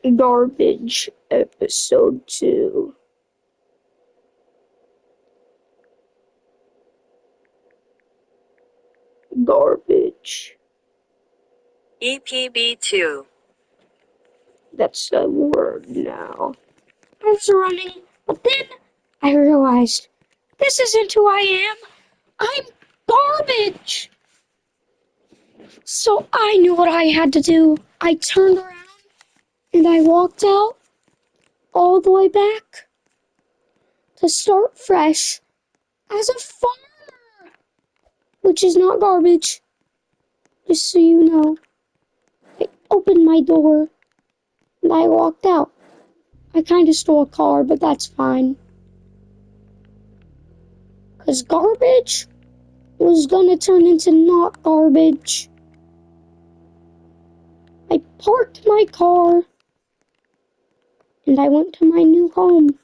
Garbage episode 2. Garbage. EPB2. That's a word now. I was running, but then I realized this isn't who I am. I'm garbage. So I knew what I had to do. I turned around and I walked out all the way back to start fresh as a farmer, which is not garbage, just so you know. I opened my door and I walked out. I kind of stole a car, but that's fine. Because garbage was gonna turn into not garbage. I parked my car and I went to my new home.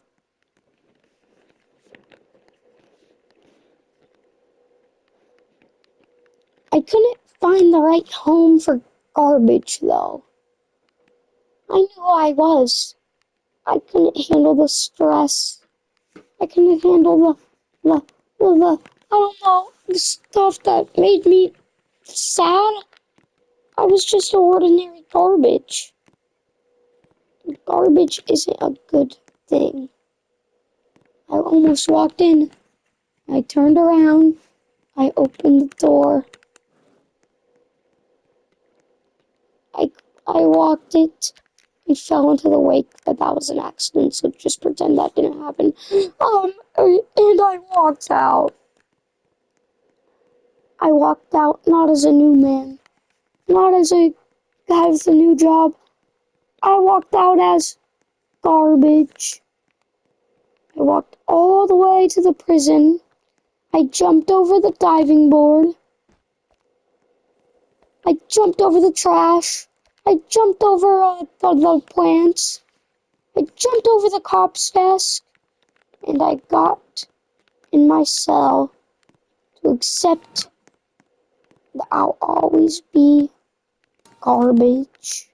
I couldn't find the right home for garbage though. I knew who I was. I couldn't handle the stress. I couldn't handle the I don't know, the stuff that made me sad. I was just ordinary garbage. Garbage isn't a good thing. I almost walked in. I turned around. I opened the door. I I walked it. I fell into the wake, but that was an accident, so just pretend that didn't happen. And I walked out. I walked out not as a new man, not as a guy with a new job. I walked out as garbage. I walked all the way to the prison. I jumped over the diving board. I jumped over the trash. I jumped over the plants. I jumped over the cop's desk. And I got in my cell to accept that I'll always be garbage.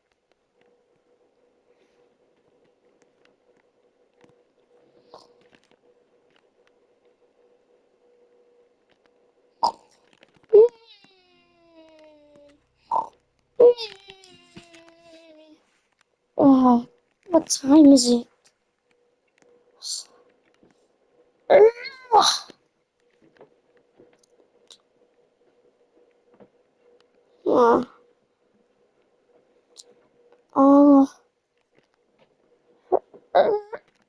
What time is it? Uh, uh,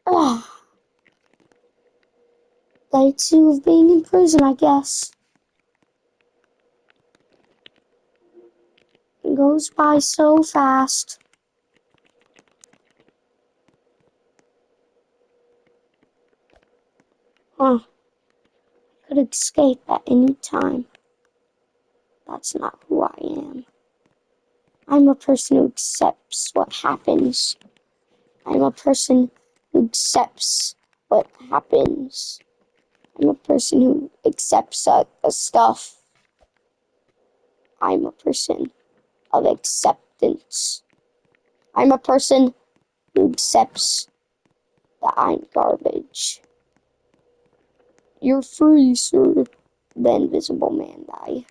uh, Day 2 of being in prison, I guess. It goes by so fast. Huh. Could escape at any time. That's not who I am. I'm a person who accepts what happens. I'm a person who accepts what happens. I'm a person who accepts the stuff. I'm a person of acceptance. I'm a person who accepts that I'm garbage. You're free, sir. The invisible man that I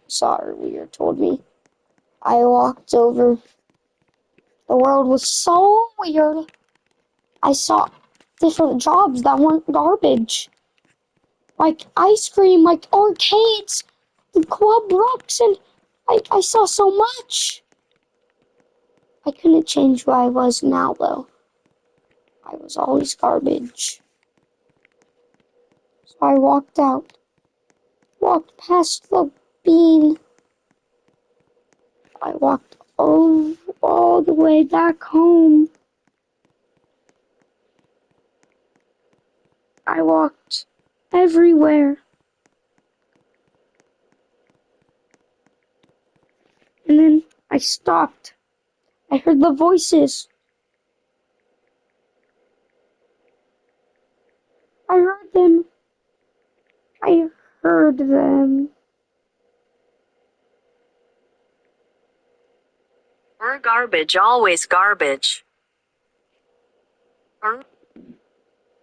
saw earlier told me. I walked over. The world was so weird. I saw different jobs that weren't garbage. Like ice cream, like arcades, the Club Brooks, and I saw so much. I couldn't change who I was now, though. I was always garbage. So I walked out, walked past the bean. I walked all the way back home. I walked everywhere. And then I stopped. I heard the voices. I heard them. I heard them. Garbage, always garbage.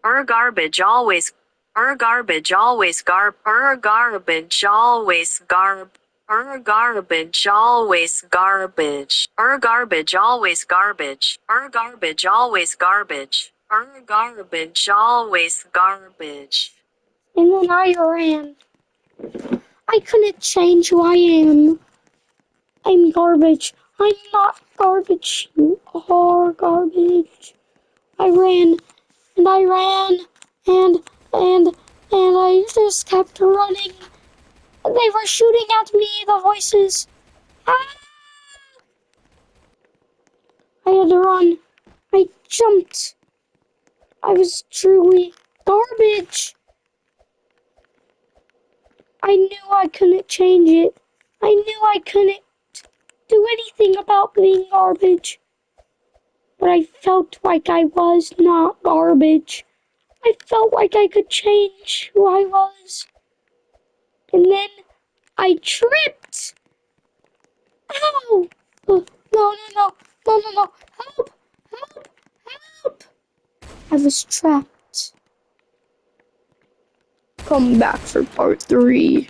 Garbage, always. Garbage, always garbage, always garbage, always garbage. Garbage, always garbage. Garbage, always garbage. Garbage, always garbage. And then I ran. I couldn't change who I am. I'm garbage. I'm not garbage. You are garbage. I ran and I ran and and and I just kept running. They were shooting at me, the voices. Ah! I had to run. I jumped. I was truly garbage. I knew I couldn't change it. I knew I couldn't do anything about being garbage. But I felt like I was not garbage. I felt like I could change who I was. And then I tripped. Ow! No, no, no, no, no, no. Help! Help! Help! I was trapped. Come back for part 3.